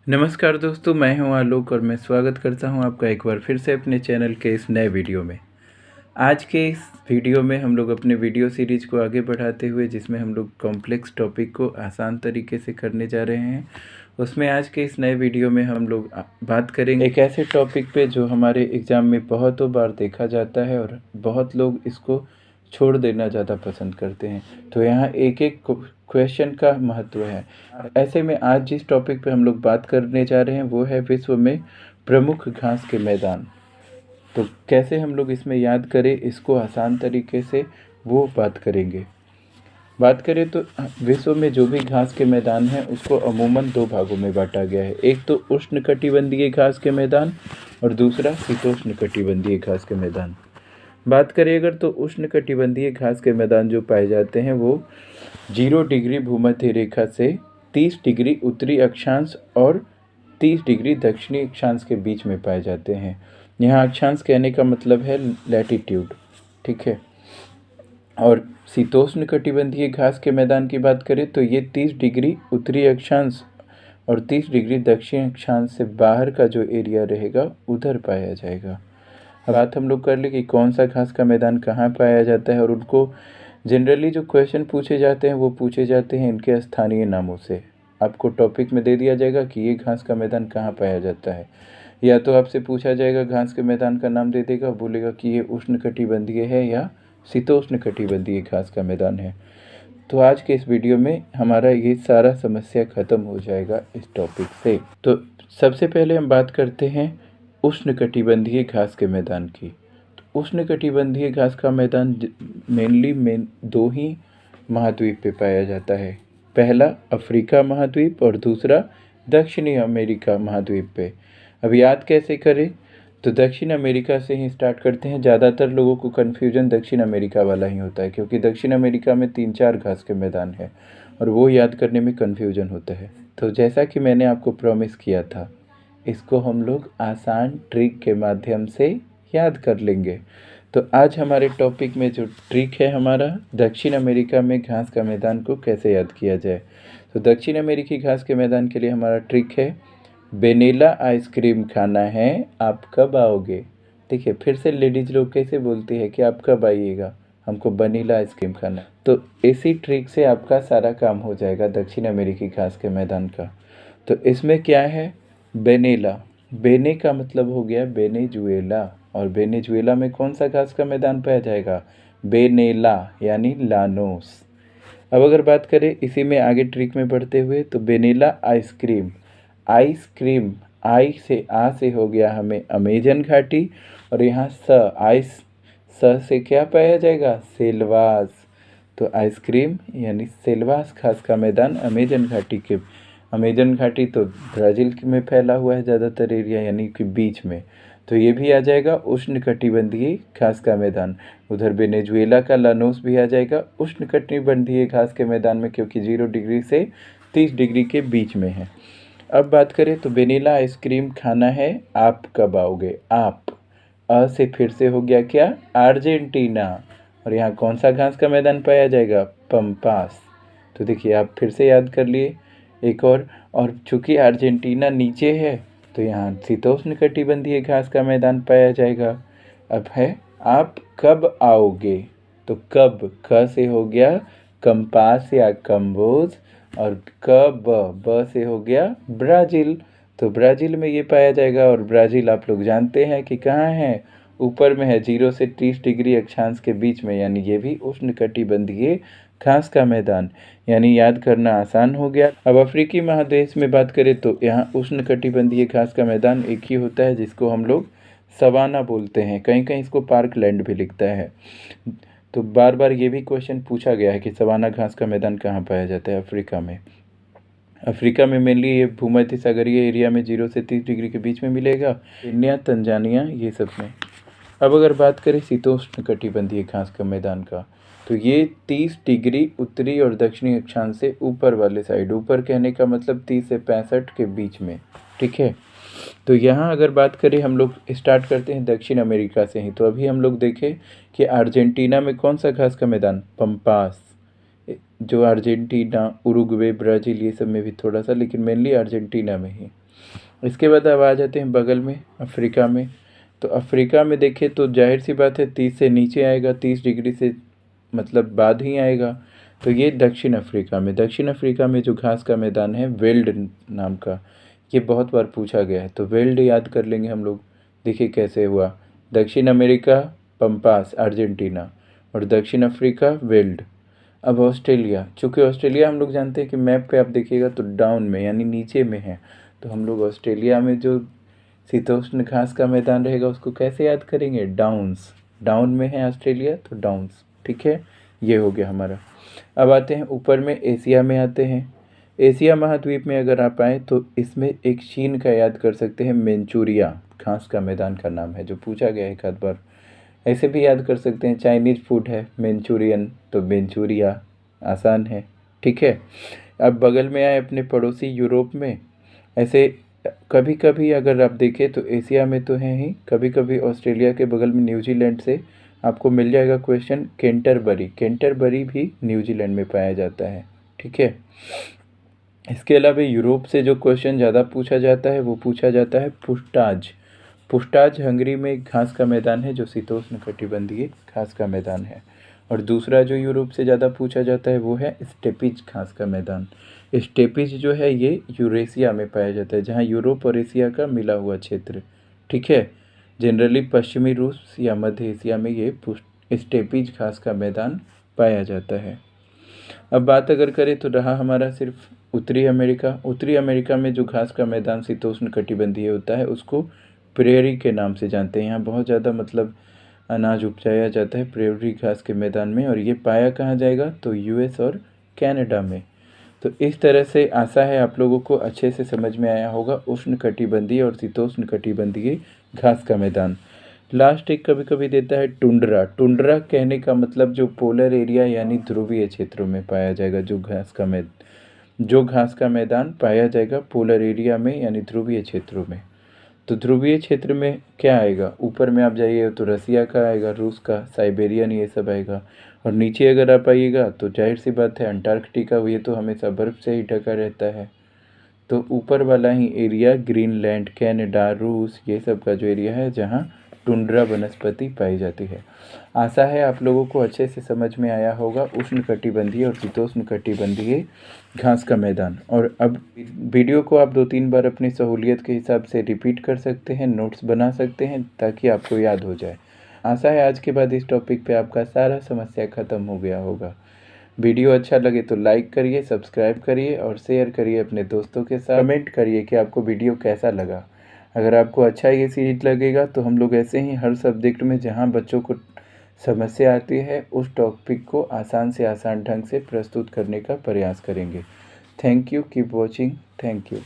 नमस्कार दोस्तों, मैं हूं आलोक और मैं स्वागत करता हूं आपका एक बार फिर से अपने चैनल के इस नए वीडियो में। आज के इस वीडियो में हम लोग अपने वीडियो सीरीज को आगे बढ़ाते हुए जिसमें हम लोग कॉम्प्लेक्स टॉपिक को आसान तरीके से करने जा रहे हैं, उसमें आज के इस नए वीडियो में हम लोग बात करेंगे एक ऐसे टॉपिक पे जो हमारे एग्ज़ाम में बहुतों बार देखा जाता है और बहुत लोग इसको छोड़ देना ज़्यादा पसंद करते हैं। तो यहाँ एक एक क्वेश्चन का महत्व है। ऐसे में आज जिस टॉपिक पे हम लोग बात करने जा रहे हैं वो है विश्व में प्रमुख घास के मैदान। तो कैसे हम लोग इसमें याद करें इसको आसान तरीके से, वो बात करेंगे। बात करें तो विश्व में जो भी घास के मैदान हैं उसको अमूमन दो भागों में बांटा गया है। एक तो उष्णकटिबंधीय घास के मैदान और दूसरा शीतोष्णकटिबंधीय घास के मैदान। बात करें अगर तो उष्णकटिबंधीय घास के मैदान जो पाए जाते हैं वो 0 डिग्री भूमध्य रेखा से 30 डिग्री उत्तरी अक्षांश और 30 डिग्री दक्षिणी अक्षांश के बीच में पाए जाते हैं। यहाँ अक्षांश कहने का मतलब है लैटिट्यूड, ठीक है। और शीतोष्ण कटिबंधीय घास के मैदान की बात करें तो ये 30 डिग्री उत्तरी अक्षांश और 30 डिग्री दक्षिण अक्षांश से बाहर का जो एरिया रहेगा उधर पाया जाएगा। अब बात हम लोग कर ले कि कौन सा घास का मैदान कहाँ पाया जाता है, और उनको जनरली जो क्वेश्चन पूछे जाते हैं वो पूछे जाते हैं इनके स्थानीय नामों से। आपको टॉपिक में दे दिया जाएगा कि ये घास का मैदान कहाँ पाया जाता है, या तो आपसे पूछा जाएगा घास के मैदान का नाम दे देगा, बोलेगा कि ये उष्णकटिबंधीय है या शीतोष्णकटिबंधीय घास का मैदान है। तो आज के इस वीडियो में हमारा ये सारा समस्या ख़त्म हो जाएगा इस टॉपिक से। तो सबसे पहले हम बात करते हैं उष्णकटिबंधीय घास के मैदान की। तो उष्णकटिबंधीय घास का मैदान मेनली दो ही महाद्वीप पे पाया जाता है। पहला अफ्रीका महाद्वीप और दूसरा दक्षिणी अमेरिका महाद्वीप पे। अब याद कैसे करें, तो दक्षिण अमेरिका से ही स्टार्ट करते हैं। ज़्यादातर लोगों को कन्फ्यूजन दक्षिण अमेरिका वाला ही होता है क्योंकि दक्षिण अमेरिका में 3-4 घास के मैदान हैं और वो याद करने में कन्फ्यूजन होता है। तो जैसा कि मैंने आपको प्रॉमिस किया था, इसको हम लोग आसान ट्रिक के माध्यम से याद कर लेंगे। तो आज हमारे टॉपिक में जो ट्रिक है हमारा, दक्षिण अमेरिका में घास का मैदान को कैसे याद किया जाए। तो दक्षिण अमेरिकी घास के मैदान के लिए हमारा ट्रिक है, वेनिला आइसक्रीम खाना है, आप कब आओगे। देखिए फिर से लेडीज़ लोग कैसे बोलती है कि आप कब आइएगा, हमको वनीला आइसक्रीम खाना है। तो इसी ट्रिक से आपका सारा काम हो जाएगा दक्षिण अमेरिकी घास के मैदान का। तो इसमें क्या है, वेनिला, बेने का मतलब हो गया वेनेजुएला, और वेनेजुएला में कौन सा घास का मैदान पाया जाएगा, वेनेला यानी लानोस। अब अगर बात करें इसी में आगे ट्रिक में बढ़ते हुए, तो वेनिला आइसक्रीम, आइसक्रीम आई से आ से हो गया हमें अमेजन घाटी, और यहाँ स से क्या पाया जाएगा, सेल्वास। तो आइसक्रीम यानी सेल्वास घास का मैदान अमेजन घाटी के, अमेजन घाटी तो ब्राज़ील में फैला हुआ है ज़्यादातर एरिया यानी कि बीच में, तो ये भी आ जाएगा उष्णकटिबंधीय घास का मैदान। उधर वेनेजुएला का लानोस भी आ जाएगा उष्णकटिबंधीय घास के मैदान में, क्योंकि 0 डिग्री से 30 डिग्री के बीच में है। अब बात करें तो वेनिला आइसक्रीम खाना है, आप कब आओगे। आप से फिर से हो गया क्या, अर्जेंटीना, और यहाँ कौन सा घास का मैदान पाया जाएगा, पंपास। तो देखिए आप फिर से याद कर लिए एक और चूँकि अर्जेंटीना नीचे है तो यहाँ शीतोष्णकटिबंधीय घास का मैदान पाया जाएगा। अब है आप कब आओगे, तो कब क से हो गया कंपास या कम्बोज, और कब ब से हो गया ब्राज़ील। तो ब्राज़ील में ये पाया जाएगा, और ब्राज़ील आप लोग जानते हैं कि कहाँ है, ऊपर में है 0 से 30 डिग्री अक्षांश के बीच में, यानी ये भी उष्णकटिबंधीय घास का मैदान, यानी याद करना आसान हो गया। अब अफ्रीकी महादेश में बात करें तो यहाँ उष्णकटिबंधीय घास का मैदान एक ही होता है जिसको हम लोग सवाना बोलते हैं, कहीं कहीं इसको पार्क लैंड भी लिखता है। तो बार बार ये भी क्वेश्चन पूछा गया है कि सवाना घास का मैदान कहाँ पाया जाता है अफ्रीका में। अफ्रीका में मेनली ये भूमध्य सागरीय एरिया में 0 से 30 डिग्री के बीच में मिलेगा, केन्या, तंजानिया ये सब में। अब अगर बात करें शीतोष्णकटिबंधीय घास का मैदान का, तो ये 30 डिग्री उत्तरी और दक्षिणी अक्षांश से ऊपर वाले साइड, ऊपर कहने का मतलब 30 से 65 के बीच में, ठीक है। तो यहाँ अगर बात करें, हम लोग स्टार्ट करते हैं दक्षिण अमेरिका से ही। तो अभी हम लोग देखें कि अर्जेंटीना में कौन सा घास का मैदान, पंपास, जो अर्जेंटीना, उरुग्वे, ब्राज़ील ये सब में भी थोड़ा सा, लेकिन मेनली अर्जेंटीना में ही। इसके बाद अब आ जाते हैं बगल में अफ्रीका में। तो अफ्रीका में देखें तो जाहिर सी बात है 30 से नीचे आएगा, 30 डिग्री से मतलब बाद ही आएगा। तो ये दक्षिण अफ्रीका में, दक्षिण अफ्रीका में जो घास का मैदान है वेल्ड नाम का, ये बहुत बार पूछा गया है। तो वेल्ड याद कर लेंगे हम लोग। देखिए कैसे हुआ, दक्षिण अमेरिका पंपास अर्जेंटीना, और दक्षिण अफ्रीका वेल्ड। अब ऑस्ट्रेलिया, चूँकि ऑस्ट्रेलिया हम लोग जानते हैं कि मैप पे आप देखिएगा तो डाउन में यानी नीचे में है, तो हम लोग ऑस्ट्रेलिया में जो शीतोष्ण घास का मैदान रहेगा उसको कैसे याद करेंगे, डाउन्स। डाउन में है ऑस्ट्रेलिया तो डाउन्स, ठीक है। ये हो गया हमारा। अब आते हैं ऊपर में, एशिया में आते हैं। एशिया महाद्वीप में अगर आप आएँ तो इसमें एक चीन का याद कर सकते हैं, मैनचूरिया घास का मैदान का नाम है, जो पूछा गया है एक आध बार। ऐसे भी याद कर सकते हैं, चाइनीज़ फूड है मंचूरियन, तो मंचूरिया आसान है, ठीक है। अब बगल में आए अपने पड़ोसी यूरोप में, ऐसे कभी कभी अगर आप देखें तो एशिया में तो हैं ही, कभी कभी ऑस्ट्रेलिया के बगल में न्यूजीलैंड से आपको मिल जाएगा क्वेश्चन, कैंटरबरी। कैंटरबरी भी न्यूजीलैंड में पाया जाता है, ठीक है। इसके अलावा यूरोप से जो क्वेश्चन ज़्यादा पूछा जाता है वो पूछा जाता है पुष्टाज। पुष्टाज हंगरी में एक घास का मैदान है जो शीतोष्ण कटिबंधीय घास का मैदान है। और दूसरा जो यूरोप से ज़्यादा पूछा जाता है वो है स्टेपिज घास का मैदान। स्टेपिज जो है ये यूरेशिया में पाया जाता है, जहाँ यूरोप और एशिया का मिला हुआ क्षेत्र, ठीक है। जनरली पश्चिमी रूस या मध्य एशिया में ये स्टेपिज घास का मैदान पाया जाता है। अब बात अगर करें तो रहा हमारा सिर्फ उत्तरी अमेरिका। उत्तरी अमेरिका में जो घास का मैदान शीतोष्ण कटिबंधीय होता है उसको प्रेयरी के नाम से जानते हैं। यहाँ बहुत ज़्यादा मतलब अनाज उपजाया जाता है प्रेयरी घास के मैदान में, और ये पाया कहाँ जाएगा, तो यूएस और कनाडा में। तो इस तरह से आशा है आप लोगों को अच्छे से समझ में आया होगा उष्ण कटिबंधीय और शीतोष्ण कटिबंधीय घास का मैदान। लास्ट एक कभी कभी देता है टुंड्रा। टुंड्रा कहने का मतलब जो पोलर एरिया यानी ध्रुवीय क्षेत्रों में पाया जाएगा जो घास का मैदान पाया जाएगा पोलर एरिया में यानी ध्रुवीय क्षेत्रों में। तो ध्रुवीय क्षेत्र में क्या आएगा, ऊपर में आप जाइए तो रसिया का आएगा, रूस का, साइबेरियन, ये सब आएगा। और नीचे अगर आप आइएगा तो जाहिर सी बात है अंटार्कटिका, ये तो हमेशा बर्फ़ से ही ढका रहता है। तो ऊपर वाला ही एरिया ग्रीनलैंड, कनाडा, रूस, ये सब का जो एरिया है जहाँ टुंड्रा वनस्पति पाई जाती है। आशा है आप लोगों को अच्छे से समझ में आया होगा उष्ण कटिबंधीय और शीतोष्ण कटिबंधीय घास का मैदान। और अब वीडियो को आप 2-3 बार अपनी सहूलियत के हिसाब से रिपीट कर सकते हैं, नोट्स बना सकते हैं ताकि आपको याद हो जाए। आशा है आज के बाद इस टॉपिक पे आपका सारा समस्या ख़त्म हो गया होगा। वीडियो अच्छा लगे तो लाइक करिए, सब्सक्राइब करिए और शेयर करिए अपने दोस्तों के साथ। कमेंट करिए कि आपको वीडियो कैसा लगा। अगर आपको अच्छा ये सीरीज लगेगा तो हम लोग ऐसे ही हर सब्जेक्ट में जहाँ बच्चों को समस्या आती है उस टॉपिक को आसान से आसान ढंग से प्रस्तुत करने का प्रयास करेंगे। Thank you, keep watching, thank you.